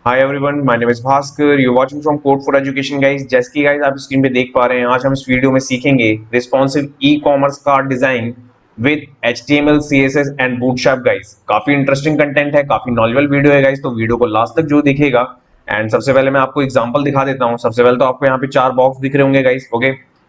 Hi everyone, my name is Bhaskar. You watching from code for education guys. जैसे कि guys आप screen पे देख पा रहे हैं, आज हम इस वीडियो में सीखेंगे responsive e commerce card design with HTML CSS and bootstrap guys. काफी इंटरेस्टिंग कंटेंट है, काफी नॉलेजेबल वीडियो है गाइस, तो वीडियो को लास्ट तक जो दिखेगा। एंड सबसे पहले मैं आपको एग्जांपल दिखा देता हूँ। सबसे पहले तो आपको यहाँ पे चार बॉक्स दिख रहे होंगे गाइस, ओके।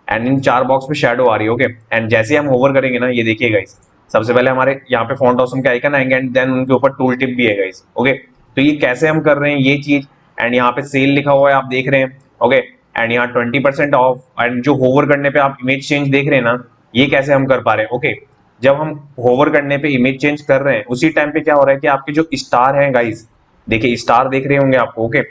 एंड इन चार बॉक्स पे शैडो आ रही है, ओके। एंड जैसे हम होवर करेंगे ना, ये देखिए गाइस, सबसे पहले हमारे यहाँ पे फॉन्ट ऑसम के आइकन आएंगे एंड देन उनके ऊपर टूल टिप भी है गाइस, ओके। तो ये कैसे हम कर रहे हैं ये चीज, एंड यहाँ पे सेल लिखा हुआ है आप देख रहे हैं, ओके। एंड यहाँ 20% ऑफ, एंड जो होवर करने पे आप इमेज चेंज देख रहे हैं ना, ये कैसे हम कर पा रहे हैं, ओके। जब हम होवर करने पे इमेज चेंज कर रहे हैं, उसी टाइम पे क्या हो रहा है कि आपके जो स्टार हैं गाइस, देखिए स्टार देख रहे होंगे आपको, ओके।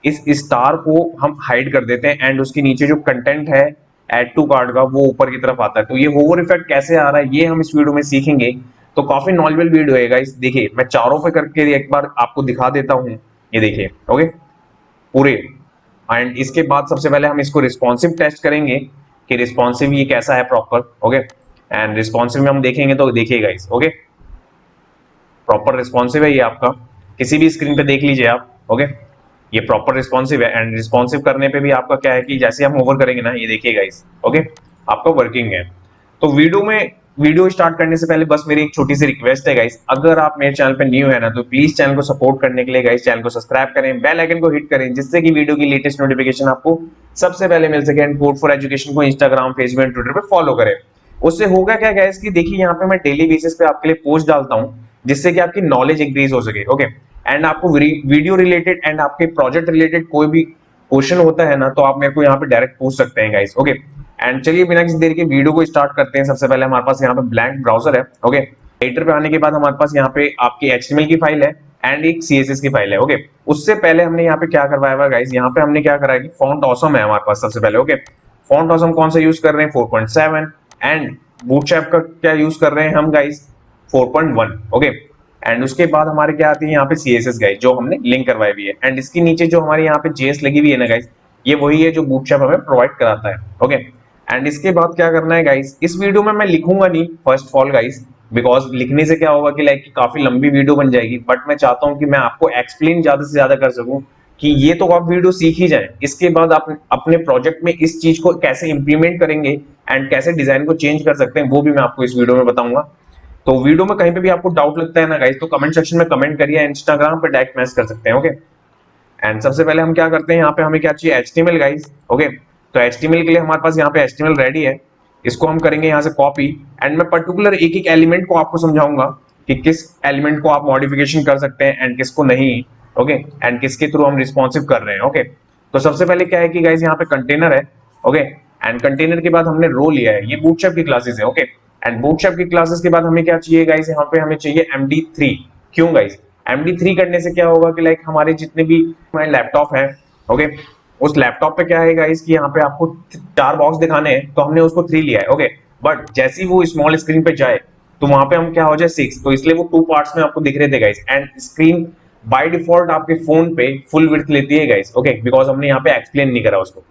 इस स्टार को हम हाइड कर देते हैं एंड उसके नीचे जो कंटेंट है ऐड टू कार्ड का, वो ऊपर की तरफ आता है। तो ये होवर इफेक्ट कैसे आ रहा है, ये हम इस वीडियो में सीखेंगे। तो काफी नॉलेजेबल वीडियो है गाइस। देखिए मैं चारों पे करके एक बार आपको दिखा देता हूँ, ये देखिए, ओके, पूरे। एंड इसके बाद सबसे पहले हम इसको रिस्पॉन्सिव टेस्ट करेंगे कि रिस्पॉन्सिव ये कैसा है प्रॉपर, ओके। एंड रिस्पॉन्सिव में हम देखेंगे, तो देखिएगा इस, ओके, प्रॉपर रिस्पॉन्सिव है ये आपका। किसी भी स्क्रीन पे देख लीजिए आप, ओके। ये प्रॉपर रिस्पॉन्सिव है एंड रिस्पॉन्सिव करने पे भी आपका क्या है कि जैसे हम ओवर करेंगे ना, ये देखिएगा इस, ओके, आपका वर्किंग है। तो वीडियो स्टार्ट करने से पहले बस मेरी एक छोटी सी रिक्वेस्ट है गाइस, अगर आप मेरे चैनल पे न्यू है ना, तो प्लीज चैनल को सपोर्ट करने के लिए गाइस चैनल को सब्सक्राइब करें, बेल आइकन को हिट करें, जिससे कि वीडियो की लेटेस्ट नोटिफिकेशन आपको सबसे पहले मिल सके। एंड कोड फॉर एजुकेशन को इंस्टाग्राम, फेसबुक एंड ट्विटर पे फॉलो करें। उससे होगा क्या गाइस कि देखिए यहाँ पे मैं डेली बेसिस पे आपके लिए पोस्ट डालता हूँ, जिससे कि आपकी नॉलेज इंक्रीज हो सके, ओके। एंड आपको वीडियो रिलेटेड एंड आपके प्रोजेक्ट रिलेटेड कोई भी क्वेश्चन होता है ना, तो आप मेरे को यहाँ पे डायरेक्ट पूछ सकते हैं गाइस, ओके। एंड चलिए बिना किसी देर के वीडियो को स्टार्ट करते हैं। सबसे पहले हमारे पास यहाँ पे ब्लैंक ब्राउजर है, ओके। एडिटर पे आने के बाद हमारे पास यहाँ पे आपकी HTML की फाइल है एंड एक CSS की फाइल है, ओके। उससे पहले हमने यहाँ पे क्या करवाया हुआ गाइस, यहाँ पे हमने क्या करा है कि फॉन्ट ऑसम है हमारे पास सबसे पहले, ओके। फॉन्ट ऑसम कौन सा यूज कर रहे हैं, 4.7। एंड बूटस्ट्रैप का क्या यूज कर रहे हैं हम गाइस, 4.1, ओके। एंड उसके बाद हमारे क्या आती है यहाँ पे CSS गाइस, जो हमने लिंक करवाई हुई है। एंड इसके नीचे जो हमारे यहाँ पे JS लगी हुई है ना गाइस, ये वही है जो बूटस्ट्रैप हमें प्रोवाइड कराता है, ओके। एंड इसके बाद क्या करना है गाइस, इस वीडियो में मैं लिखूंगा नहीं first of all guys, because लिखने से क्या होगा कि लाइक काफी लंबी वीडियो बन जाएगी। बट मैं चाहता हूं कि मैं आपको एक्सप्लेन ज्यादा से ज्यादा कर सकूं, कि ये तो आप वीडियो सीख ही जाए, इसके बाद आप अपने प्रोजेक्ट में इस चीज को कैसे इंप्लीमेंट करेंगे एंड कैसे डिजाइन को चेंज कर सकते हैं, वो भी मैं आपको इस वीडियो में बताऊंगा। तो वीडियो में कहीं पे भी आपको डाउट लगता है ना गाइस, तो कमेंट सेक्शन में कमेंट करिए, इंस्टाग्राम पे डायरेक्ट मैसेज कर सकते हैं, ओके। एंड सबसे पहले हम क्या करते हैं, यहाँ पे हमें क्या चाहिए, HTML गाइस, ओके। तो HTML के लिए हमारे पास यहाँ पे HTML रेडी है। इसको हम करेंगे यहाँ से कॉपी। एंड मैं पर्टिकुलर एक एक एलिमेंट को आपको समझाऊंगा कि किस एलिमेंट को आप मॉडिफिकेशन कर सकते हैं एंड किसको नहीं, ओके। एंड किसके थ्रू हम रिस्पॉन्सिव कर रहे हैं, ओके। तो सबसे पहले क्या है कि गाइस यहाँ पे कंटेनर है, ओके। एंड कंटेनर के बाद हमने रो लिया है, ये बूटस्ट्रैप की क्लासेस है, ओके। एंड बूटस्ट्रैप की क्लासेस के बाद हमें क्या चाहिए गाइस, यहाँ पे हमें चाहिए MD3। क्यों गाइस, MD3 करने से क्या होगा कि लाइक हमारे जितने भी हमारे लैपटॉप है, ओके, उस लैपटॉप पे क्या है गाइस कि यहाँ पे आपको चार बॉक्स दिखाने हैं, तो हमने उसको 3 लिया है, ओके। बट जैसे ही वो स्मॉल स्क्रीन पे जाए, तो वहां पे हम क्या हो जाए 6, तो इसलिए वो 2 पार्ट्स में आपको दिख रहे थे guys. And screen by default आपके फोन पे फुल विड्थ लेती है गाइस, ओके, बिकॉज हमने यहाँ पे एक्सप्लेन नहीं करा उसको।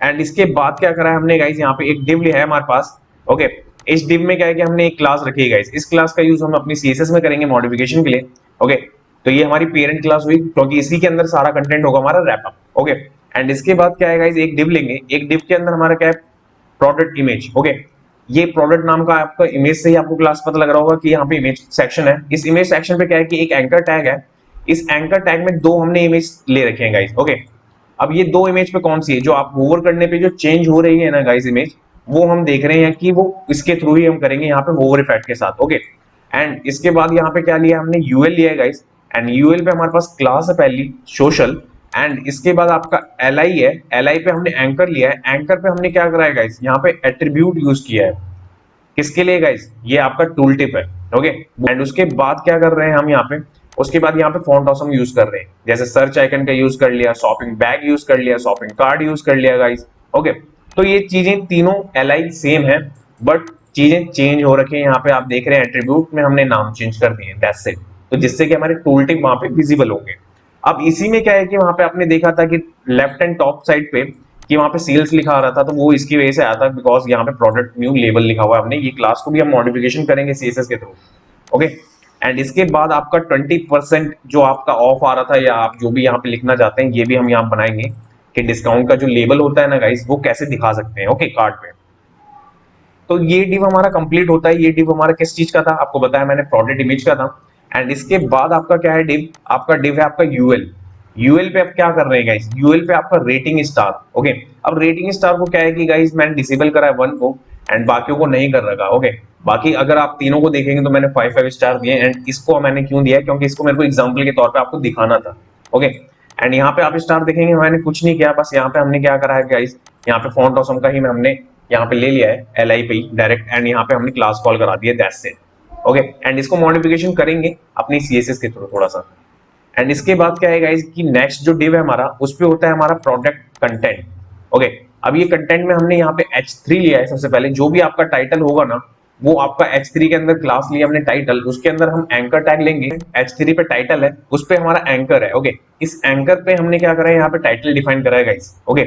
एंड इसके बाद क्या करा है हमने गाइस, यहाँ पे एक डिव लिया है हमारे पास, ओके। इस डिव में क्या है कि हमने एक क्लास रखी है गाइस, इस क्लास का यूज हम अपनी CSS में करेंगे मॉडिफिकेशन के लिए, ओके। तो ये हमारी पेरेंट क्लास हुई, क्योंकि इसी के अंदर सारा कंटेंट होगा हमारा रैपअप, ओके। एंड इसके बाद क्या है गाइस, एक डिव लेंगे, एक डिव के अंदर हमारा क्या है, प्रोडक्ट इमेज, ओके। ये प्रोडक्ट नाम का आपका इमेज से ही आपको क्लास पता लग रहा होगा कि यहाँ पे इमेज सेक्शन है। इस इमेज सेक्शन पे क्या है कि एक एंकर टैग है, इस एंकर टैग में 2 हमने इमेज ले रखे हैं गाइस, ओके। अब ये 2 इमेज पे कौन सी है, जो आप होवर करने पे जो चेंज हो रही है ना गाइस इमेज, वो हम देख रहे हैं कि वो इसके थ्रू ही हम करेंगे यहाँ पे होवर इफेक्ट के साथ, ओके। एंड इसके बाद यहाँ पे क्या लिया हमने, यूएल लिया है गाइस। एंड यूएल पे हमारे पास क्लास है पहली सोशल। एंड इसके बाद आपका LI है, LI पे हमने एंकर लिया है, एंकर पे हमने क्या करा है गाइस, यहाँ पे एट्रीब्यूट यूज किया है। किसके लिए गाइस, ये आपका टूल टिप है, ओके। एंड उसके बाद क्या कर रहे हैं हम यहाँ पे, उसके बाद यहाँ पे फॉन्ट ऑसम यूज कर रहे हैं, जैसे सर्च आइकन का यूज कर लिया, शॉपिंग बैग यूज कर लिया, शॉपिंग कार्ड यूज कर लिया गाइस, ओके। तो ये चीजें तीनों LI सेम है, बट चीजें चेंज हो रखी है। यहाँ पे आप देख रहे हैं एट्रीब्यूट में हमने नाम चेंज कर दिए, दैट्स इट। तो जिससे कि हमारे टूल टिप वहां पे विजिबल होंगे। अब इसी में क्या है कि वहां पे आपने देखा था कि लेफ्ट एंड टॉप साइड पे कि वहां पे सेल्स लिखा आ रहा था, तो वो इसकी वजह से आया था, बिकॉज यहाँ पे प्रोडक्ट न्यू लेबल लिखा हुआ है हमने, ये क्लास को भी हम मॉडिफिकेशन करेंगे CSS के थ्रू, ओके। एंड इसके बाद आपका 20% जो आपका ऑफ आ रहा था, या आप जो भी यहाँ पे लिखना चाहते हैं, ये भी हम यहाँ बनाएंगे कि डिस्काउंट का जो लेबल होता है ना गाइस, वो कैसे दिखा सकते हैं ओके कार्ड पे। तो ये डिव हमारा कंप्लीट होता है। ये डिव हमारा किस चीज का था, आपको बताया मैंने, प्रोडक्ट इमेज का था। एंड इसके बाद आपका क्या है डिव, आपका डिव है आपका यूएल। यूएल पे आप क्या कर रहे हैं गाइस, यूएल पे आपका रेटिंग स्टार। ओके, अब रेटिंग स्टार को क्या है कि गाइस मैंने डिसेबल करा है 1 को एंड बाकियों को नहीं कर रखा। ओके, बाकी अगर आप तीनों को देखेंगे तो मैंने 5 स्टार दिए। एंड इसको मैंने क्यों दिया है, क्योंकि इसको मेरे को एग्जांपल के तौर पे आपको दिखाना था। ओके, एंड यहाँ पे आप स्टार देखेंगे मैंने कुछ नहीं किया, बस यहाँ पे हमने क्या करा है गाइस, यहाँ पे फॉन्ट ऑसम का ही हमने यहाँ पे ले लिया है एल पे डायरेक्ट, एंड यहाँ पे हमने क्लास कॉल करा दिया दैट्स इट। ओके, एंड इसको मॉडिफिकेशन करेंगे अपनी सीएसएस के थ्रू थोड़ा सा। एंड इसके बाद क्या है गाइस कि नेक्स्ट जो डिव है हमारा, उस पे होता है हमारा प्रोडक्ट कंटेंट। ओके, अब ये कंटेंट में हमने यहाँ पे H3 लिया है। सबसे पहले जो भी आपका टाइटल होगा ना, वो आपका H3 के अंदर क्लास लिया हमने टाइटल, उसके अंदर हम एंकर टैग लेंगे। H3 पे टाइटल है, उस पे हमारा एंकर है। ओके, इस एंकर पे हमने क्या करा है, यहाँ पे टाइटल डिफाइन करा है गाइस। ओके,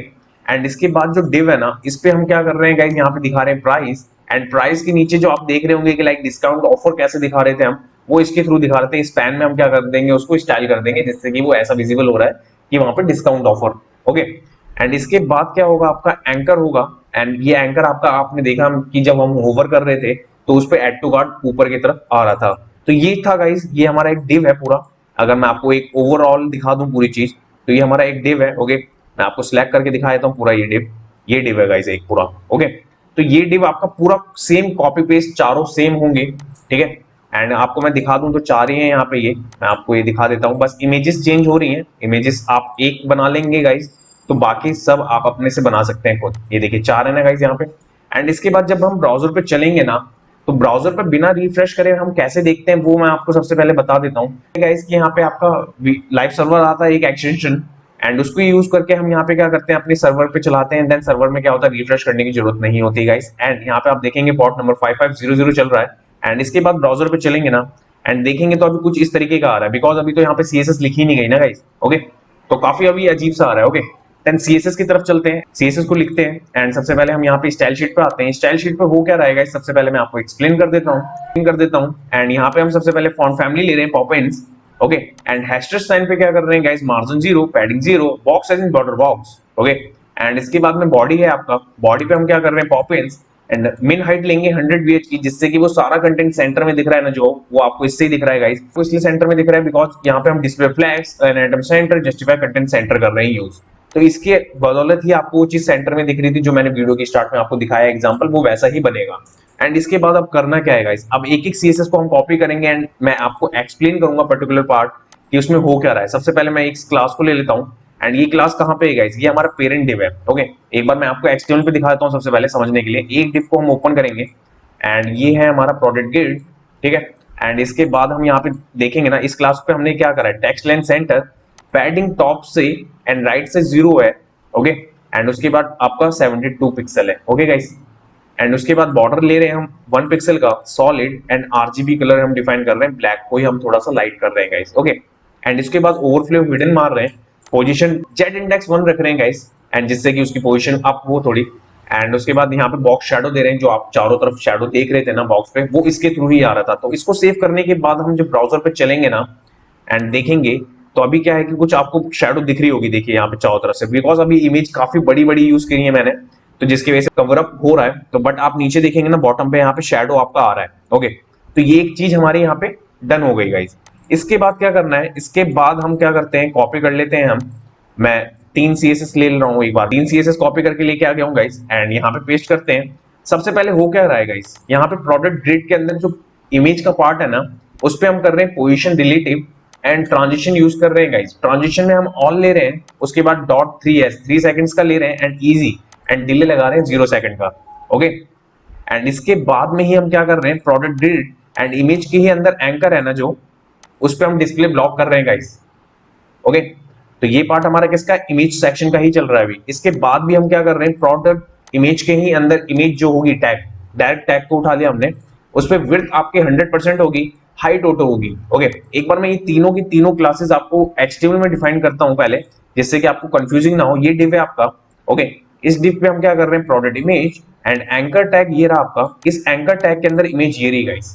एंड इसके बाद जो डिव है ना, इस पे हम क्या कर रहे हैं गाइस, यहाँ पे दिखा रहे हैं प्राइस। एंड प्राइस के नीचे जो आप देख रहे होंगे कि लाइक डिस्काउंट ऑफर कैसे दिखा रहे थे हम, वो इसके थ्रू दिखा रहे थे। स्पैन में हम क्या कर देंगे, उसको स्टाइल कर देंगे जिससे कि वो ऐसा विजिबल हो रहा है कि वहां पे डिस्काउंट ऑफर। ओके, एंड इसके बाद क्या होगा, आपका एंकर होगा। एंड ये एंकर आपका आपने देखा कि जब हम होवर कर रहे थे तो उस पे ऐड टू कार्ट ऊपर की तरफ आ रहा था। तो ये था गाइस, ये हमारा एक डिव है पूरा। अगर मैं आपको एक ओवरऑल दिखा दूं पूरी चीज, तो ये हमारा एक डिव है। ओके, मैं आपको सिलेक्ट करके दिखा देता हूँ पूरा ये डिव है गाइस एक पूरा। ओके, तो ये डिव आपका पूरा सेम कॉपी पेस्ट, चारों सेम होंगे। ठीक है, एंड आपको मैं दिखा दूं तो चार ही हैं यहाँ पे। ये मैं आपको ये दिखा देता हूँ, बस इमेजेस चेंज हो रही हैं। इमेजेस आप एक बना लेंगे गाइस, तो बाकी सब आप अपने से बना सकते हैं खुद। ये देखिए चार है ना गाइस यहाँ पे। एंड इसके बाद जब हम ब्राउजर पे चलेंगे ना, तो ब्राउजर पे बिना रिफ्रेश करे हम कैसे देखते हैं, वो मैं आपको सबसे पहले बता देता हूँ गाइस कि यहाँ पे आपका लाइव सर्वर आता है एक एक्सटेंशन, एंड उसको यूज करके हम यहाँ पे क्या करते हैं, अपने सर्वर पे चलाते हैं। देन सर्वर में क्या होता है, रिफ्रेश करने की जरूरत नहीं होती गाइस। एंड यहाँ पे आप देखेंगे पोर्ट नंबर 5500 चल रहा है। एंड इसके बाद ब्राउजर पे चलेंगे ना, एंड देखेंगे तो अभी कुछ इस तरीके का आ रहा है, बिकॉज अभी तो यहाँ पे सीएसएस लिखी नहीं गई ना गाइस। ओके, तो काफी अभी अजीब सा आ रहा है। ओके, देन सीएसएस की तरफ चलते हैं, सीएसएस को लिखते हैं। एंड सबसे पहले हम यहाँ पे स्टाइल शीट पे आते हैं। स्टाइल शीट पे हो क्या रहेगा, सबसे पहले मैं आपको एक्सप्लेन कर देता हूँ। एंड यहाँ पे हम सबसे पहले फॉन्ट फैमिली ले रहे हैं Poppins. Okay, and hashtag sign पे क्या कर रहे हैं guys, margin 0, padding 0, box sizing border box. Okay, and इसके बाद में बॉडी है आपका, बॉडी पे हम क्या कर रहे हैं, पॉपिन्स। एंड मिन हाइट लेंगे 100 VH की, जिससे कि वो सारा कंटेंट सेंटर में दिख रहा है ना, जो वो आपको इससे ही दिख रहा है गाइस। वो इसलिए सेंटर में दिख रहा है बिकॉज यहाँ पे हम display flags and item centre justify content centre कर रहे हैं यूज। तो इसके बदौलत ही आपको वो चीज सेंटर में दिख रही थी, जो मैंने वीडियो की स्टार्ट में आपको दिखाया एग्जांपल, वो वैसा ही बनेगा। एंड इसके बाद अब करना क्या है गाइस, अब एक एक सीएसएस को हम कॉपी करेंगे एंड मैं आपको एक्सप्लेन करूंगा पर्टिकुलर पार्ट कि उसमें हो क्या रहा है। सबसे पहले मैं एक क्लास को ले लेता हूँ। एंड ये क्लास कहाँ पे है गाइस, ये हमारा पेरेंट डिव है। ओके, एक बार मैं आपको एक्सटेर्नल पे दिखा देता हूँ सबसे पहले समझने के लिए। एक डिव को हम ओपन करेंगे एंड ये है हमारा प्रोडक्ट गिल्ड। ठीक है, एंड इसके बाद हम यहाँ पे देखेंगे ना, इस क्लास पे हमने क्या करा है, text length centre, padding top से एंड राइट से 0 है। ओके, एंड उसके बाद आपका 72 पिक्सल है। ओके गाइस, एंड उसके बाद बॉर्डर ले रहे हैं हम 1 पिक्सल का सॉलिड, एंड आरजीबी कलर हम डिफाइन कर रहे हैं, ब्लैक को ही हम थोड़ा सा लाइट कर रहे हैं गाइस। ओके, एंड इसके बाद ओवरफ्लो हिडन मार रहे हैं, पोजीशन जेड इंडेक्स 1 रख रहे हैं गाइस, एंड जिससे कि उसकी पोजीशन अप हो थोड़ी। एंड उसके बाद यहाँ पे बॉक्स शैडो दे रहे हैं, जो आप चारों तरफ शैडो देख रहे थे ना बॉक्स पे, वो इसके थ्रू ही आ रहा था। तो इसको सेव करने के बाद हम जब ब्राउजर पे चलेंगे ना एंड देखेंगे, तो अभी क्या है कि कुछ आपको शैडो दिख रही होगी, देखिए यहाँ पे चारों तरफ से, बिकॉज अभी इमेज काफी बड़ी बड़ी यूज करी है मैंने, तो जिसकी वजह से कवर अप हो रहा है। तो बट आप नीचे देखेंगे ना बॉटम पे, यहाँ पे शैडो आपका आ रहा है। ओके, तो ये एक चीज हमारी यहाँ पे डन हो गई गाइस। इसके बाद क्या करना है, इसके बाद हम क्या करते हैं, कॉपी कर लेते हैं हम। मैं 3 CSS ले रहा हूँ, एक बार 3 CSS कॉपी करके लेके आ गया हूँ गाइस, एंड यहाँ पे पेस्ट करते हैं। सबसे पहले हो क्या रहा है गाइस, यहाँ पे प्रोडक्ट ग्रिड के अंदर जो इमेज का पार्ट है ना, उस पे हम कर रहे हैं position relative and transition use कर रहे हैं गाइस। ट्रांजिशन में हम ऑल ले रहे हैं, उसके बाद डॉट 3 सेकंड्स का ले रहे हैं, एंड इजी एंड डिले लगा रहे हैं 0 सेकंड का। ओके, एंड इसके बाद में ही हम क्या कर रहे हैं, प्रोडक्ट ग्रिड एंड इमेज के ही अंदर एंकर है ना जो, उस पे हम डिस्प्ले ब्लॉक कर रहे हैं गाइस। ओके, तो ये पार्ट हमारा किसका, इमेज सेक्शन का ही चल रहा है अभी। इसके बाद भी हम क्या कर रहे हैं, प्रोडक्ट इमेज के ही अंदर इमेज जो होगी टैग, डायरेक्ट टैग को उठा लिया हमने, उस पर विड्थ आपके 100% होगी, हाइट ऑटो होगी। ओके, एक बार मैं ये तीनों की तीनों क्लासेस आपको HTML में डिफाइन करता हूं पहले, जिससे कि आपको कंफ्यूजिंग ना हो। ये डिव है आपका। ओके, इस डिव पे हम क्या कर रहे हैं, product image and anchor tag ये रहा आपका। इस एंकर टैग के अंदर इमेज ये रही गाइस।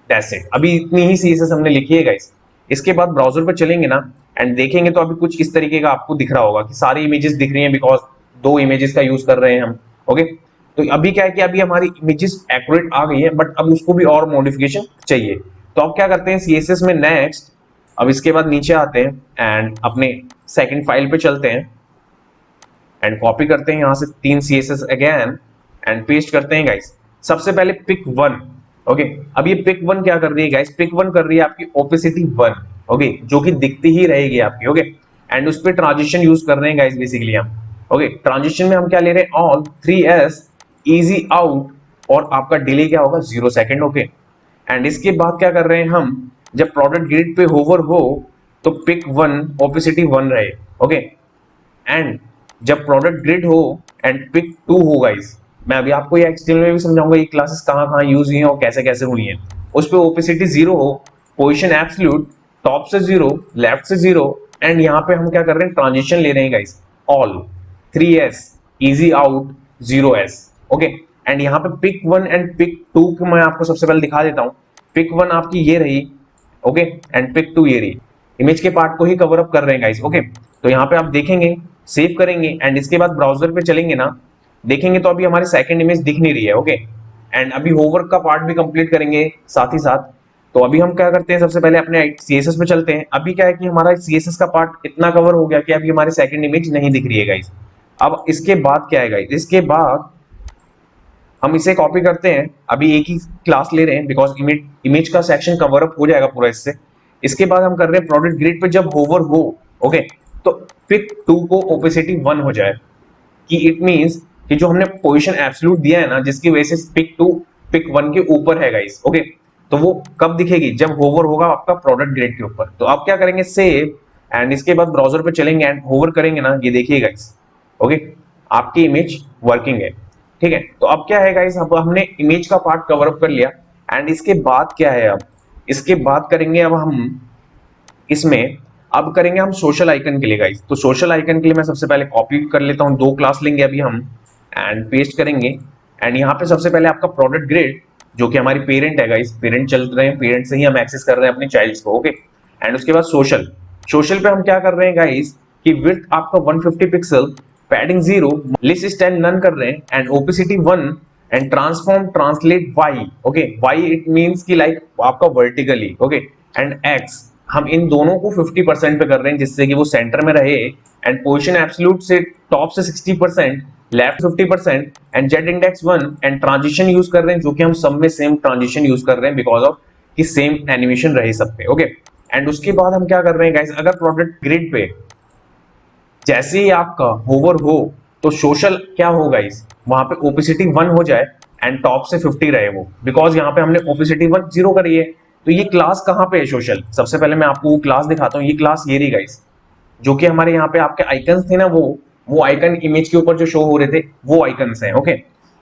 That's it. अभी इतनी ही CSS हमने लिखी है गाइस। इसके बाद ब्राउजर पे चलेंगे ना एंड देखेंगे तो अभी कुछ इस तरीके का आपको दिख रहा होगा कि सारी इमेजेस दिख रही हैं, बिकॉज 2 इमेजेस का यूज कर रहे हैं हम। ओके, तो अभी क्या है कि अभी हमारी इमेजेस एक्यूरेट आ गई है, बट अब उसको भी और मॉडिफिकेशन चाहिए। तो अब क्या करते हैं CSS में नेक्स्ट, अब इसके बाद नीचे आते हैं एंड अपने सेकंड फाइल पे चलते हैं एंड कॉपी करते हैं यहाँ से 3 CSS अगेन एंड पेस्ट करते हैं गाइस। सबसे पहले पिक 1। ओके, अब ये पिक 1 क्या कर रही है गाइस? पिक 1 कर रही है आपकी ओपेसिटी 1। ओके, जो कि दिखती ही रहेगी आपकी। ओके, एंड उस पर ट्रांजिशन यूज कर रहे हैं गाइस बेसिकली हम। ओके, ट्रांजिशन में हम क्या ले रहे हैं? ऑल 3S इजी आउट, और आपका डिले क्या होगा? 0 सेकेंड। ओके, एंड इसके बाद क्या कर रहे हैं हम? जब प्रोडक्ट ग्रिड पे होवर हो तो पिक 1 ओपेसिटी 1 रहे। ओके, एंड जब प्रोडक्ट ग्रिड हो एंड पिक 2 हो गाइस, मैं अभी आपको ये एक्सटेल में भी समझाऊंगा ये क्लासेस कहाँ कहाँ यूज हुई हैं और कैसे कैसे हुई हैं। उस पे ओपेसिटी 0 हो, पोजीशन एब्सोल्यूट, टॉप से 0, लेफ्ट से 0, एंड यहाँ पे हम क्या कर रहे हैं? ट्रांजिशन ले रहे हैं guys, all 3S easy out 0S। Okay, and यहाँ पे पिक 1 एंड पिक 2 को मैं आपको सबसे पहले दिखा देता हूँ। पिक 1 आपकी ये रही। ओके, एंड पिक 2 ये रही। इमेज के पार्ट को ही कवर अप कर रहे हैं गाइस। ओके, तो यहाँ पे आप देखेंगे, सेव करेंगे एंड इसके बाद ब्राउजर पे चलेंगे ना, देखेंगे तो अभी हमारी सेकंड इमेज दिख नहीं रही है। ओके, एंड अभी होमवर्क का पार्ट भी कंप्लीट करेंगे साथ ही साथ। तो अभी हम क्या करते हैं? सबसे पहले अपने CSS पे चलते हैं। अभी क्या है कि हमारा CSS का पार्ट इतना कवर हो गया कि अभी हमारी सेकंड इमेज नहीं दिख रही है गाइस। अब इसके बाद क्या है गाइस? इसके बाद हम इसे कॉपी करते हैं। अभी एक ही क्लास ले रहे हैं बिकॉज इमेज का सेक्शन कवर अप हो जाएगा पूरा इससे। इसके बाद हम कर रहे हैं प्रोडक्ट ग्रिड पे जब होवर हो, ओके, तो पिक 2 को ओपेसिटी 1 हो जाए, कि इट मींस कि जो हमने पोजीशन एब्सोल्यूट दिया है ना, जिसकी वजह से पिक 2 पिक 1 के ऊपर है गाइस। ओके, तो वो कब दिखेगी? जब होवर होगा आपका प्रोडक्ट ग्रिड के ऊपर। तो आप क्या करेंगे? सेव, एंड इसके बाद ब्राउजर पे चलेंगे एंड होवर करेंगे ना, ये देखिए गाइस। ओके, आपकी इमेज वर्किंग है। ठीक है, तो अब क्या है गाइस? अब हमने इमेज का पार्ट कवर अप कर लिया एंड इसके बाद क्या है? अब इसके बाद करेंगे अब हम इसमें, अब करेंगे हम सोशल आइकन के लिए गाइस। तो सोशल आइकन के लिए मैं सबसे पहले कॉपी कर लेता हूं, 2 क्लास लेंगे अभी हम एंड पेस्ट करेंगे। एंड यहाँ पे सबसे पहले आपका प्रोडक्ट ग्रिड, जो कि हमारी पेरेंट है गाइस, पेरेंट चल रहे हैं, पेरेंट से ही हम एक्सेस कर रहे हैं अपने चाइल्ड्स को। ओके, एंड उसके बाद सोशल, सोशल पे हम क्या कर रहे हैं गाइस कि विड्थ आपका 150 pixel, padding 0, list style none कर रहे हैं and opacity 1 and transform translate y। Okay, y it means कि लाइक आपका वर्टिकली। ओके, एंड x हम इन दोनों को 50% पे कर रहे हैं जिससे कि वो सेंटर में रहे, एंड पोजीशन एब्सोल्यूट से टॉप से 60%, left 50%, and Z index 1, and transition use कर रहे हैं जो कि हम सब में सेम ट्रांजिशन यूज कर रहे हैं बिकॉज ऑफ कि सेम एनिमेशन रहे सब पे। ओके, एंड उसके बाद हम क्या कर रहे हैं गाइस? अगर प्रोडक्ट ग्रिड पे जैसे ही आपका होवर हो तो सोशल क्या हो गाइस? वहां पे ओपेसिटी 1 हो जाए एंड टॉप से 50 रहे वो, बिकॉज यहाँ पे हमने ओपेसिटी 1 0 करी है। तो ये क्लास कहाँ पे है सोशल? सबसे पहले मैं आपको वो क्लास दिखाता हूँ। ये क्लास ये रही गाइस, जो कि हमारे यहाँ पे आपके आइकन्स थे ना, वो आइकन इमेज के ऊपर जो शो हो रहे थे वो आइकन्स हैं। ओके,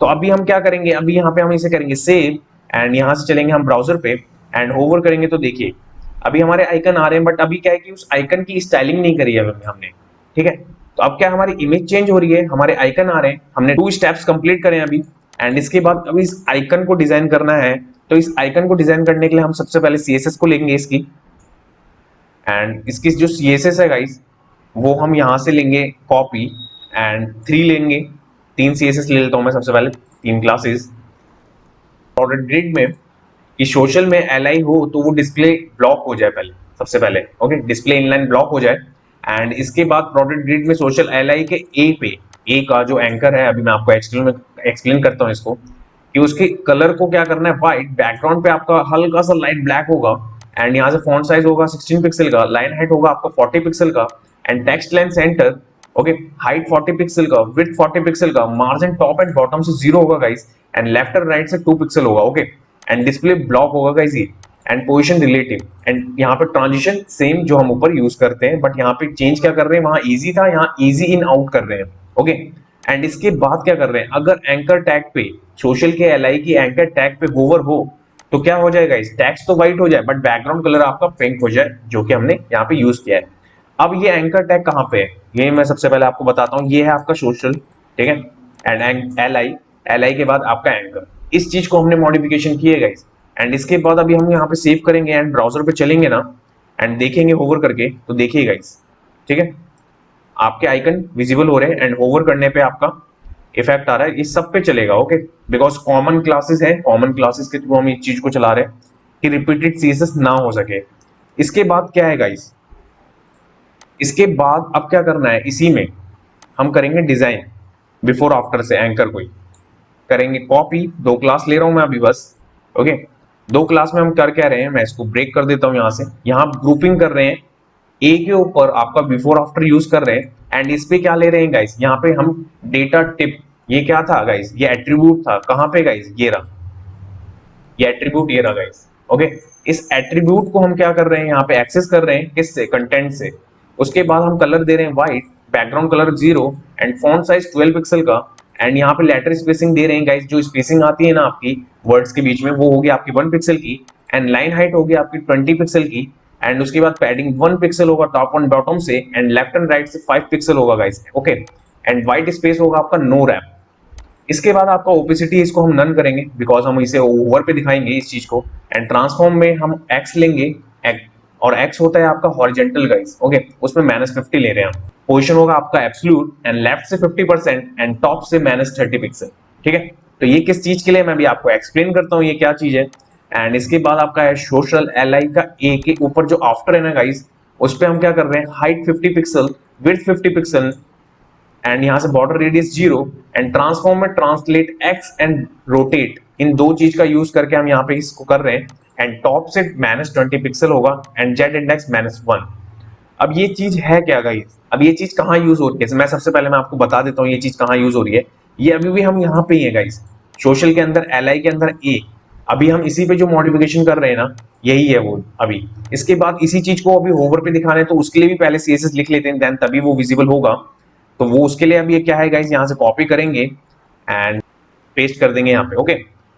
तो अभी हम क्या करेंगे? अभी यहाँ पे हम इसे करेंगे सेव एंड यहाँ से चलेंगे हम ब्राउजर पे एंड होवर करेंगे तो देखिए अभी हमारे आइकन आ रहे हैं, बट अभी क्या है कि उस आइकन की स्टाइलिंग नहीं करी है हमने। ठीक है, तो अब क्या हमारी इमेज चेंज हो रही है, हमारे आइकन आ रहे हैं, हमने 2 स्टेप्स कंप्लीट करें अभी। एंड इसके बाद अभी इस आइकन को डिजाइन करना है। तो इस आइकन को डिजाइन करने के लिए हम सबसे पहले CSS को लेंगे इसकी, एंड इसकी जो CSS है गाइस वो हम यहाँ से लेंगे कॉपी एंड 3 लेंगे, 3 CSS ले लेता हूँ मैं सबसे पहले, 3 क्लासेस। प्रोडक्ट ग्रिड में कि सोशल में LI हो तो वो डिस्प्ले ब्लॉक हो जाए पहले, सबसे पहले। ओके, डिस्प्ले इनलाइन ब्लॉक हो जाए एंड इसके बाद प्रोडक्ट ग्रिड में सोशल LI के A पे, A का जो एंकर है, अभी मैं आपको एक्सप्लेन करता हूँ इसको, कि उसके कलर को क्या करना है? व्हाइट, बैकग्राउंड पे आपका हल्का सा लाइट ब्लैक होगा एंड यहाँ से फॉन्ट साइज होगा 16 पिक्सल का, लाइन हाइट होगा आपका 40 पिक्सल का, and text length centre, okay, height 40 pixel का, विड्थ 40 पिक्सल का, मार्जिन टॉप एंड बॉटम से 0 होगा गाइस, एंड लेफ्ट और राइट से 2 पिक्सल होगा। ओके, एंड डिस्प्ले ब्लॉक होगा गाइस ये, एंड पोजीशन रिलेटिव, एंड यहाँ पे ट्रांजिशन सेम जो हम ऊपर यूज करते हैं, बट यहाँ पे चेंज क्या कर रहे हैं? वहां इजी था, यहाँ इजी इन आउट कर रहे हैं। ओके, एंड इसके बाद क्या कर रहे हैं? अगर एंकर टैग पे, सोशल के LI की एंकर टैग पे होवर हो तो क्या हो जाएगा? इस टेक्स्ट तो व्हाइट हो जाए बट बैकग्राउंड कलर आपका पिंक हो जाए, जो कि हमने यहाँ पे यूज किया है। अब ये एंकर टैग कहाँ पे है? ये मैं सबसे पहले आपको बताता हूँ। ये है आपका सोशल, ठीक है, एंड LI के बाद आपका एंकर। इस चीज को हमने मॉडिफिकेशन की है गाइस। एंड इसके बाद अभी हम यहाँ पे सेव करेंगे एंड ब्राउजर पे चलेंगे ना एंड देखेंगे होवर करके, तो देखिए गाइस, ठीक है, आपके आइकन विजिबल हो रहे हैं एंड होवर करने पे आपका इफेक्ट आ रहा है, इस सब पे चलेगा, ओके, बिकॉज कॉमन क्लासेस है, कॉमन क्लासेस के थ्रू हम इस चीज को चला रहे हैं कि रिपीटेड सीएसएस ना हो सके। इसके बाद क्या है गाइस, इसके बाद अब क्या करना है, इसी में हम करेंगे डिजाइन बिफोर आफ्टर से एंकर को करेंगे कॉपी, दो क्लास ले रहा हूं मैं अभी बस, ओके, दो क्लास में हम कर क्या रहे हैं, मैं इसको ब्रेक कर देता हूं यहां से, यहां ग्रुपिंग कर रहे हैं, ए के ऊपर आपका बिफोर आफ्टर यूज कर रहे हैं एंड इस पे क्या ले रहे हैं गाइस, यहाँ पे हम डेटा टिप, ये क्या था गाइस, ये एट्रीब्यूट था, कहां पे गाइस, ये रहा, ये एट्रीब्यूट ये रहा गाइस, ओके, इस एट्रीब्यूट को हम क्या कर रहे हैं, यहाँ पे एक्सेस कर रहे हैं किससे, कंटेंट से, उसके बाद हम कलर दे रहे हैं white, background colour 0 and font size 12 pixel का, एंड यहाँ पे लेटर स्पेसिंग दे रहे हैं गाइस, जो स्पेसिंग आती है ना आपकी वर्ड्स के बीच में, वो होगी आपकी 1 पिक्सल की, एंड लाइन हाइट होगी आपकी 20 पिक्सल की, एंड उसके बाद पैडिंग 1 पिक्सल होगा टॉप एंड बॉटम से, एंड लेफ्ट एंड राइट से 5 पिक्सल होगा guys, okay, and white space होगा आपका नो रैप। इसके बाद आपका ओपेसिटी इसको हम नन करेंगे बिकॉज हम इसे ओवर पे दिखाएंगे इस चीज को, एंड ट्रांसफॉर्म में हम एक्स लेंगे, और एक्स होता है आपका हॉरिजेंटल गाइस, ओके, उसमें -50 ले रहे हैं हम, पोजीशन होगा आपका एब्सोल्यूट एंड लेफ्ट से 50% एंड टॉप से -30 पिक्सल, ठीक है। तो ये किस चीज के लिए मैं भी आपको एक्सप्लेन करता हूँ ये क्या चीज है। एंड इसके बाद आपका है सोशल एल आई का ए के ऊपर जो आफ्टर है ना गाइस, उस पर हम क्या कर रहे हैं, height 50 pixel, width 50 pixel, and यहां से बॉर्डर रेडियस 0 एंड ट्रांसफॉर्म में ट्रांसलेट एक्स एंड रोटेट, इन दो चीज का यूज करके हम यहाँ पे इसको कर रहे हैं, एंड टॉप से -20 पिक्सल होगा एंड जेड इंडेक्स -1। अब ये चीज है क्या गाइस, अब ये चीज कहाँ यूज हो रही है, मैं सबसे पहले मैं आपको बता देता हूँ ये चीज कहाँ यूज हो रही है। ये अभी भी हम यहाँ पे ही है गाइस, सोशल के अंदर एल आई के अंदर ए, अभी हम इसी पे जो मॉडिफिकेशन कर रहे हैं ना, यही है वो अभी। इसके बाद इसी चीज को अभी होवर पे दिखाना है तो उसके लिए भी पहले सीएसएस लिख लेते हैं, देन तभी वो विजिबल होगा। तो वो उसके लिए अभी क्या है गाइस, यहाँ से कॉपी करेंगे एंड पेस्ट कर देंगे यहाँ पे, ओके,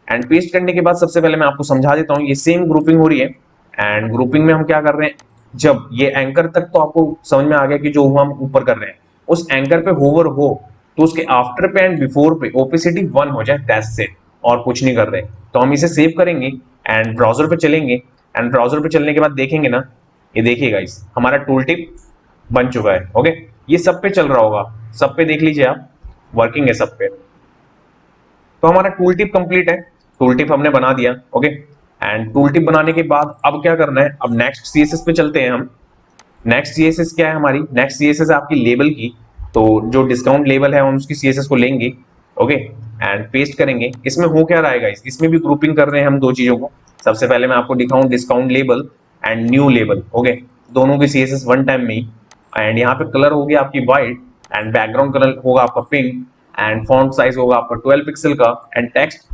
एंड पेस्ट करने के बाद सबसे पहले मैं आपको समझा देता हूँ, ये सेम ग्रुपिंग हो रही है, एंड ग्रुपिंग में हम क्या कर रहे हैं, जब ये एंकर तक तो आपको समझ में आ गया कि जो हम ऊपर कर रहे हैं उस एंकर पे होवर हो तो उसके आफ्टर पे एंड बिफोर पे ओपेसिटी 1 हो जाए, दैट्स इट, और कुछ नहीं कर रहे। तो हम इसे सेव करेंगे एंड ब्राउजर पे चलेंगे, एंड ब्राउजर पे चलने के बाद देखेंगे ना, ये देखिए गाइस हमारा टूल टिप बन चुका है, ओके, ये सब पे चल रहा होगा, सब पे देख लीजिए आप, वर्किंग है सब पे। तो हमारा टूल टिप कंप्लीट है, टूल टिप हमने बना दिया, ओके, एंड टूल टिप बनाने के बाद अब क्या करना है, अब नेक्स्ट सीएसएस पे चलते हैं हम। नेक्स्ट सीएसएस क्या है हमारी, नेक्स्ट सीएसएस है आपकी लेबल की, तो जो डिस्काउंट लेबल है हम उसकी सीएसएस को लेंगे, ओके, एंड पेस्ट करेंगे। इसमें हो क्या रहा है गाइस, इसमें भी ग्रुपिंग कर रहे हैं हम दो चीजों को। सबसे पहले मैं आपको दिखाऊं discount label and new label, okay, दोनों की सीएसएस वन टाइम में ही, एंड यहाँ पे कलर होगी आपकी व्हाइट एंड बैकग्राउंड कलर होगा आपका पिंक एंड फॉन्ट साइज होगा आपका 12 पिक्सल का, एंड टेक्स्ट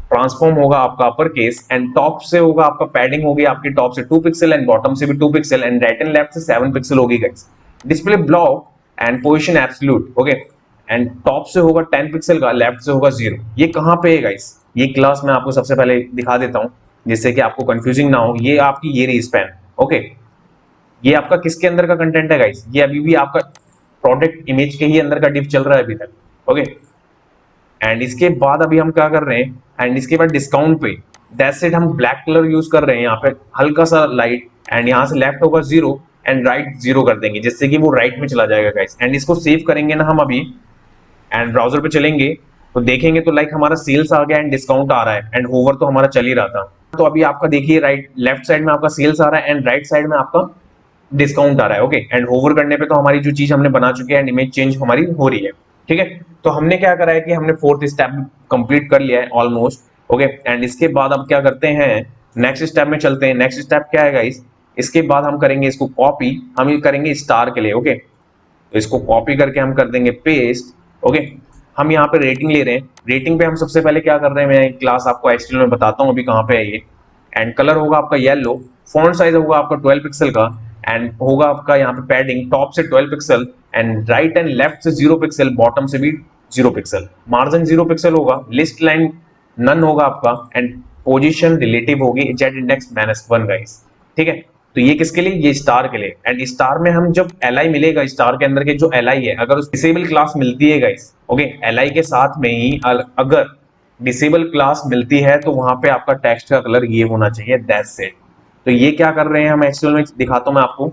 ट्रांसफॉर्म होगा आपका अपर केस, एंड टॉप से होगा आपका पैडिंग होगी आपकी टॉप से 2 पिक्सल एंड बॉटम से भी 2 pixel, and right and left से 7 पिक्सल होगी guys. Display block and position absolute, okay, and top से होगा 10 पिक्सल का, लेफ्ट से होगा 0। ये कहाँ पे है गाइस, ये क्लास मैं आपको सबसे पहले दिखा देता हूँ जिससे कि आपको कंफ्यूजिंग ना हो। ये आपकी ये रही स्पैन, ओके, ये आपका किसके अंदर का कंटेंट है गाइस, ये अभी भी आपका प्रोडक्ट इमेज के ही अंदर का डिव चल रहा है अभी तक, ओके, एंड इसके बाद अभी हम क्या कर रहे हैं, एंड इसके बाद डिस्काउंट पे दैट्स इट, हम ब्लैक कलर यूज कर रहे हैं यहाँ पे हल्का सा लाइट, एंड यहाँ से लेफ्ट होगा 0 एंड राइट 0 कर देंगे जिससे कि वो राइट में चला जाएगा गाइस। एंड इसको सेव करेंगे ना हम अभी, एंड ब्राउजर पे चलेंगे तो देखेंगे तो लाइक हमारा सेल्स आ गया एंड डिस्काउंट आ रहा है, एंड होवर तो हमारा चल ही रहा था। तो अभी आपका देखिए राइट लेफ्ट साइड में आपका सेल्स आ रहा है एंड राइट साइड में आपका डिस्काउंट आ रहा है, ओके, एंड होवर करने पे तो हमारी जो चीज हमने बना चुके हैं एंड इमेज चेंज हमारी हो रही है, ठीक है। तो हमने क्या करा है कि हमने फोर्थ स्टेप कंप्लीट कर लिया है ऑलमोस्ट, ओके, एंड इसके बाद अब क्या करते हैं, नेक्स्ट स्टेप में चलते हैं। नेक्स्ट स्टेप क्या है गाइस, इसके बाद हम करेंगे इसको कॉपी, हम ये करेंगे स्टार के लिए, ओके, तो इसको कॉपी करके हम कर देंगे पेस्ट, ओके। हम यहाँ पे रेटिंग ले रहे हैं, रेटिंग पे हम सबसे पहले क्या कर रहे हैं, मैं क्लास आपको एचटीएमएल में बताता हूँ अभी कहाँ पे है ये, एंड कलर होगा आपका येलो, फॉन्ट साइज होगा आपका 12 पिक्सल का, एंड होगा आपका यहाँ पे पैडिंग टॉप से 12 pixel and right and left से 0 पिक्सल, बॉटम से भी 0 पिक्सल, मार्जिन 0 पिक्सल होगा, लिस्ट लाइन नन होगा आपका, एंड पोजीशन रिलेटिव होगी जेड इंडेक्स -1 गाइस, ठीक है। तो ये किसके लिए, ये स्टार के लिए। एंड स्टार में हम जब एल मिलेगा स्टार के अंदर के जो एल है, अगर उस डिसेबल क्लास मिलती है गाइस, ओके, एल के साथ में ही अगर डिसेबल क्लास मिलती है तो वहां पे आपका टेक्स्ट का कलर ये होना चाहिए, दैट्स इट। तो ये क्या कर रहे हैं हम एक्चुअल में, दिखाता हूं मैं आपको।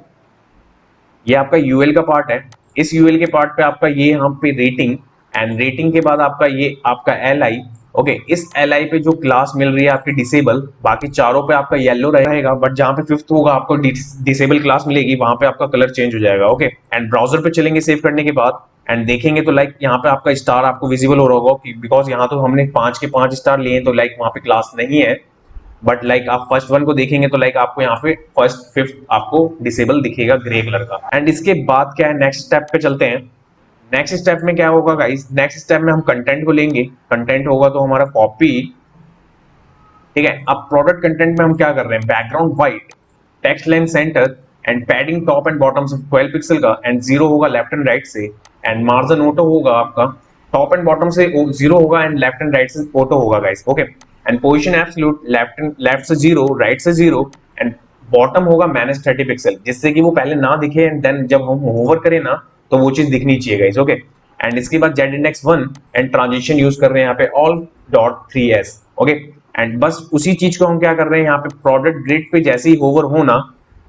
ये आपका यूएल का पार्ट है। इस यूएल के पार्ट पे आपका ये यहाँ पे रेटिंग, एंड रेटिंग के बाद आपका ये आपका एल आई। ओके, इस एल आई पे जो क्लास मिल रही है आपकी डिसेबल, बाकी चारों पे आपका येलो रहेगा, बट जहां पे फिफ्थ होगा आपको डिसेबल क्लास मिलेगी, वहां पे आपका कलर चेंज हो जाएगा। ओके, एंड ब्राउजर पे चलेंगे सेव करने के बाद, एंड देखेंगे तो लाइक यहाँ पे आपका स्टार आपको विजिबल हो रहा होगा, बिकॉज यहाँ तो हमने 5 के 5 स्टार लिए तो लाइक वहां पे क्लास नहीं है। बट लाइक आप फर्स्ट वन को देखेंगे तो लाइक आपको यहाँ पे फर्स्ट फिफ्थ आपको डिसेबल दिखेगा ग्रे कलर का। एंड इसके बाद क्या है, नेक्स्ट स्टेप पे चलते हैं। नेक्स्ट स्टेप में क्या होगा गाइस, नेक्स्ट स्टेप में हम कंटेंट को लेंगे। कंटेंट होगा तो हमारा कॉपी, ठीक है। अब प्रोडक्ट कंटेंट में हम क्या कर रहे हैं, background white, text line centre, and padding top and bottom से 12 पिक्सल का, एंड 0 होगा लेफ्ट एंड राइट से, एंड मार्जिन ऑटो होगा आपका, टॉप एंड बॉटम से 0 होगा, एंड लेफ्ट एंड राइट से ऑटो होगा guys. Okay, and position absolute, left से 0, राइट से 0, एंड बॉटम होगा मैनेज 30 पिक्सल, जिससे कि वो पहले ना दिखे एंड देन जब हम होवर करें ना तो वो चीज दिखनी चाहिए गाइस। ओके, एंड इसके बाद Z index 1 and transition use कर रहे हैं यहाँ पे all dot 3s। Okay, and बस उसी चीज को हम क्या कर रहे हैं यहाँ पे, प्रोडक्ट ग्रिड पे जैसे ही होवर होना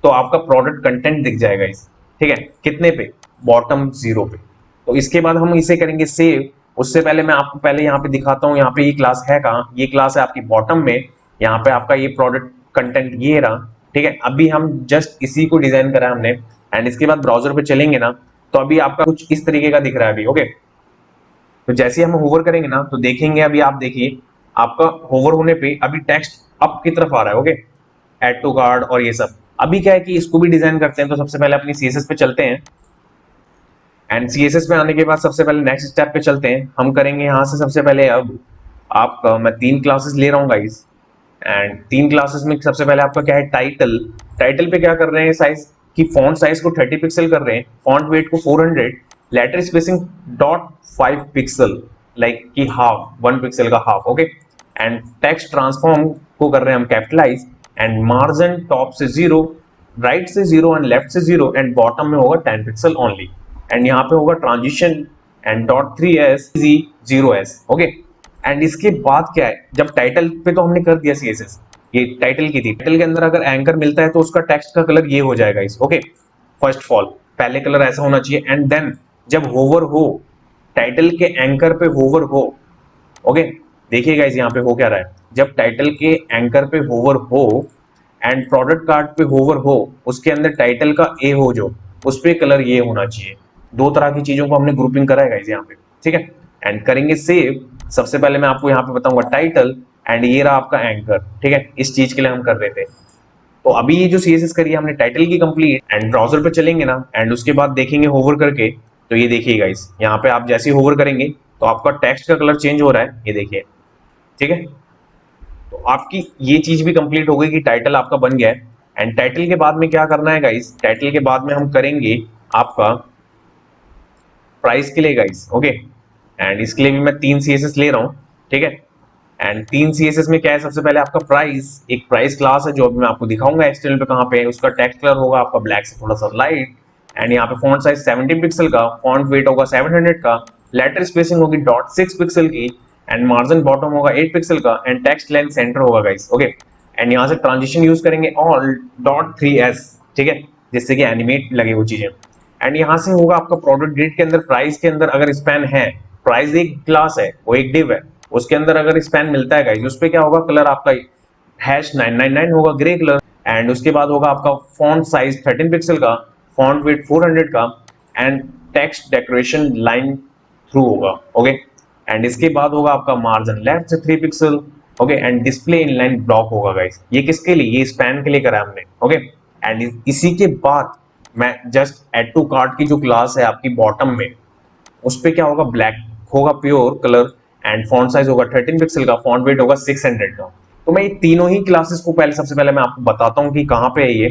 तो आपका प्रोडक्ट कंटेंट दिख जाएगा इस, ठीक है, कितने पे, बॉटम 0 पे। तो इसके बाद हम इसे करेंगे सेव। उससे पहले मैं आपको पहले यहाँ पे दिखाता हूँ, यहाँ पे ये क्लास है कहाँ, ये क्लास है आपकी बॉटम में, यहाँ पे आपका ये प्रोडक्ट कंटेंट ये रहा, ठीक है। अभी हम जस्ट इसी को डिजाइन करा हमने, एंड इसके बाद ब्राउजर पे चलेंगे ना तो अभी आपका कुछ इस तरीके का दिख रहा है अभी। ओके, तो जैसे हम होवर करेंगे ना तो देखेंगे, अभी आप देखिए आपका होवर होने पे अभी टेक्स्ट अप की तरफ आ रहा है। ओके, ऐड टू कार्ड और ये सब। अभी क्या है कि इसको भी डिजाइन करते हैं, तो सबसे पहले अपनी सीएसएस पे चलते हैं, एंड सीएसएस पे आने के बाद सबसे पहले नेक्स्ट स्टेप पे चलते हैं। हम करेंगे यहाँ से सबसे पहले, अब आपका मैं 3 क्लासेस ले रहा हूँ गाइस, एंड 3 क्लासेस में सबसे पहले आपका क्या है, टाइटल। टाइटल पे क्या कर रहे हैं, साइज की फॉन्ट साइज को 30 पिक्सल कर रहे हैं, फॉन्ट वेट को 400, letter spacing dot 5 pixel, like की हाफ, 1 पिक्सल का half. Okay, and text transform को कर रहे हैं हम कैपिटलाइज, एंड मार्जिन टॉप से 0, राइट से 0 एंड लेफ्ट से 0, एंड बॉटम में होगा 10 पिक्सल ओनली, एंड यहाँ पे होगा transition and dot 3s 0s। Okay, and इसके बाद क्या है, जब टाइटल पे तो हमने कर दिया सीएसएस, ये टाइटल की थी। टाइटल के अंदर अगर एंकर मिलता है तो उसका टेक्स्ट का कलर ये हो जाएगा इस। ओके, फर्स्ट फॉल पहले कलर ऐसा होना चाहिए, एंड देन जब होवर हो, टाइटल के एंकर पे होवर हो, ओके, देखिए गाइस यहाँ पे हो क्या रहा है, जब टाइटल के एंकर पे होवर हो एंड प्रोडक्ट कार्ड पे होवर हो, उसके अंदर टाइटल का ए हो जो, उस पे कलर ये होना चाहिए। 2 तरह की चीजों को हमने ग्रुपिंग करा है गाइस यहाँ पे, ठीक है। एंड करेंगे सेव। सबसे पहले मैं आपको यहाँ पे बताऊंगा टाइटल, एंड ये रहा आपका एंकर, ठीक है, इस चीज के लिए हम कर रहे थे। तो अभी ये जो सीएसएस करी है हमने टाइटल की कंप्लीट, एंड ब्राउजर पे चलेंगे ना, एंड उसके बाद देखेंगे होवर करके, तो ये देखिए गाइस यहाँ पे आप जैसे ही होवर करेंगे तो आपका टेक्स्ट का कलर चेंज हो रहा है, ये देखिए, ठीक है। तो आपकी ये चीज भी कंप्लीट हो गई कि टाइटल आपका बन गया है। एंड टाइटल के बाद में क्या करना है गाइस, टाइटल के बाद में हम करेंगे आपका प्राइस के लिए गाइस। ओके, एंड इसके लिए भी मैं 3 सीएसएस ले रहा हूँ, ठीक है। एंड 3 सीएसएस में क्या है, सबसे पहले आपका प्राइस, एक प्राइस क्लास है जो अभी मैं आपको दिखाऊंगा एक्सटर्नल पे कहाँ पे है। उसका टेक्स्ट कलर होगा आपका ब्लैक से थोड़ा सा लाइट, एंड यहाँ पे फॉन्ट साइज 17 पिक्सल का, फॉन्ट वेट होगा 700 का, लेटर स्पेसिंग होगी डॉट 6 पिक्सल की, एंड मार्जिन बॉटम होगा 8 पिक्सल का, एंड टेक्स्ट लेंथ सेंटर होगा गाइस। ओके, एंड यहाँ से ट्रांजिशन यूज करेंगे ऑल डॉट 3s, ठीक है, जिससे कि एनिमेट लगे वो चीजें। एंड यहाँ से होगा आपका प्रोडक्ट ग्रिड के अंदर, प्राइस के अंदर अगर स्पैन है, प्राइस एक क्लास है, वो एक डिव है, उसके अंदर अगर स्पैन मिलता है गाइस, उस पे क्या होगा, कलर आपका हैश 999 होगा, ग्रे कलर। एंड उसके बाद होगा आपका फॉन्ट साइज 13 पिक्सल का, फॉन्ट वेट 400 का, and text decoration line through होगा। ओके, एंड इसके बाद होगा आपका मार्जिन लेफ्ट से 3 pixel. Okay, and display inline block होगा गाइस, ये किसके लिए, ये स्पैन के लिए करा हमने। ओके, एंड इसी के बाद मैं जस्ट एड टू कार्ट की जो क्लास है आपकी बॉटम में, उस पे क्या होगा, ब्लैक होगा pure colour, and font size होगा 13 पिक्सल का, फॉन्ट वेट होगा 600 का। तो मैं ये तीनों ही क्लासेस को पहले सबसे पहले मैं आपको बताता हूँ कि कहाँ पे है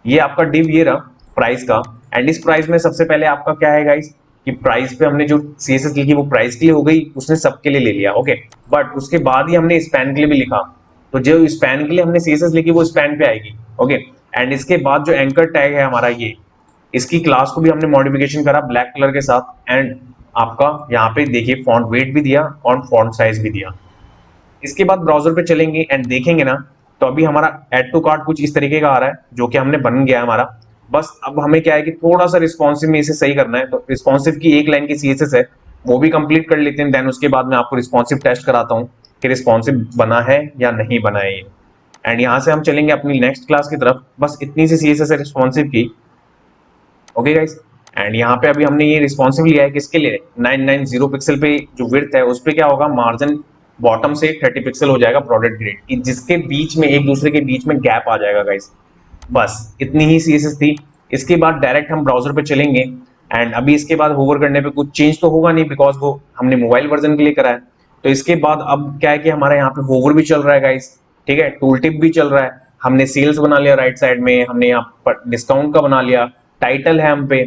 ये आपका डिव ये रहा प्राइस का। एंड इस प्राइस में सबसे पहले आपका क्या है गाइस, कि प्राइस पे हमने जो सीएसएस लिखी वो प्राइस के लिए हो गई, उसने सबके लिए ले लिया। ओके, बट उसके बाद ही हमने स्पैन के लिए भी लिखा, तो जो स्पैन के लिए हमने सीएसएस लिखी वो स्पैन पे आएगी। ओके, एंड इसके बाद जो एंकर टैग है हमारा ये, इसकी क्लास को भी हमने मॉडिफिकेशन करा ब्लैक कलर के साथ, एंड आपका यहाँ पे देखिए फॉन्ट वेट भी दिया और फॉन्ट साइज भी दिया। इसके बाद ब्राउजर पे चलेंगे एंड देखेंगे ना, तो अभी हमारा ऐड टू कार्ट कुछ इस तरीके का आ रहा है जो कि हमने बन गया है हमारा। बस अब हमें क्या है कि थोड़ा सा रिस्पॉन्सिव में इसे सही करना है, तो रिस्पॉन्सिव की एक लाइन की सीएसएस है वो भी कंप्लीट कर लेते हैं, देन उसके बाद मैं आपको रिस्पॉन्सिव टेस्ट कराता हूँ कि रिस्पॉन्सिव बना है या नहीं बना है ये। एंड यहाँ से हम चलेंगे अपनी नेक्स्ट क्लास की तरफ। बस इतनी सी सीएसएस है रिस्पॉन्सिव की। ओके गाइस, एंड यहाँ पे अभी हमने ये रिस्पॉन्सिव लिया है किसके लिए, 990 पिक्सल पे जो विड्थ है उस पे क्या होगा, मार्जिन बॉटम से 30 पिक्सल हो जाएगा प्रोडक्ट ग्रेड, जिसके बीच में एक दूसरे के बीच में गैप आ जाएगा गाइस। बस इतनी ही सीएसएस थी। इसके बाद डायरेक्ट हम ब्राउजर पे चलेंगे एंड अभी इसके बाद होवर करने पे कुछ चेंज तो होगा नहीं बिकॉज वो हमने मोबाइल वर्जन के लिए करा है। तो इसके बाद अब क्या है कि हमारे यहाँ पे होवर भी चल रहा है गाइस, ठीक है, टूल टिप भी चल रहा है, हमने सेल्स बना लिया राइट साइड में, हमने यहाँ पर डिस्काउंट का बना लिया, टाइटल है हम पे,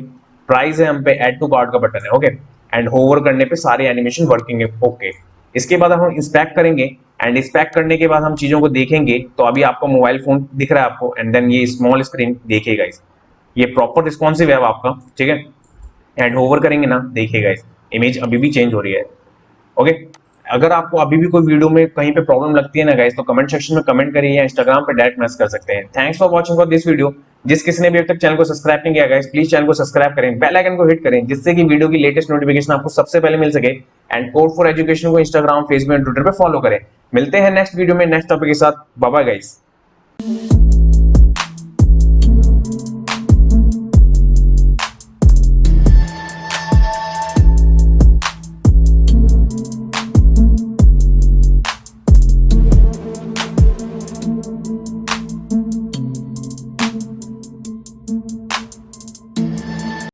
प्राइस है हम पे, ऐड टू कार्ट का बटन है। ओके, एंड होवर करने पे सारे एनिमेशन वर्किंग है। ओके, इसके बाद हम इंस्पेक्ट करेंगे एंड इंस्पेक्ट करने के बाद हम चीजों को देखेंगे। तो अभी आपका मोबाइल फोन दिख रहा है आपको एंड देन ये स्मॉल स्क्रीन देखिएगा, इस ये प्रॉपर रिस्पॉन्सिव है आपका, ठीक है। एंड होवर करेंगे ना, देखिएगा इस इमेज अभी भी चेंज हो रही है। ओके, अगर आपको अभी भी कोई वीडियो में कहीं पे प्रॉब्लम लगती है ना गाइस, तो कमेंट सेक्शन में कमेंट करिए या इंस्टाग्राम पे डायरेक्ट मैसेज कर सकते हैं। Thanks for watching for this video. जिस किसी ने भी अभी तक चैनल को सब्सक्राइब नहीं किया गाइस, प्लीज चैनल को सब्सक्राइब करें, बेल आइकन को हिट करें, जिससे कि वीडियो की लेटेस्ट नोटिफिकेशन आपको सबसे पहले मिल सके। एंड कोड फॉर एजुकेशन को इंस्टाग्राम, फेसबुक एंड ट्विटर पे फॉलो करें। मिलते हैं नेक्स्ट वीडियो में नेक्स्ट टॉपिक के साथ। Bye bye guys.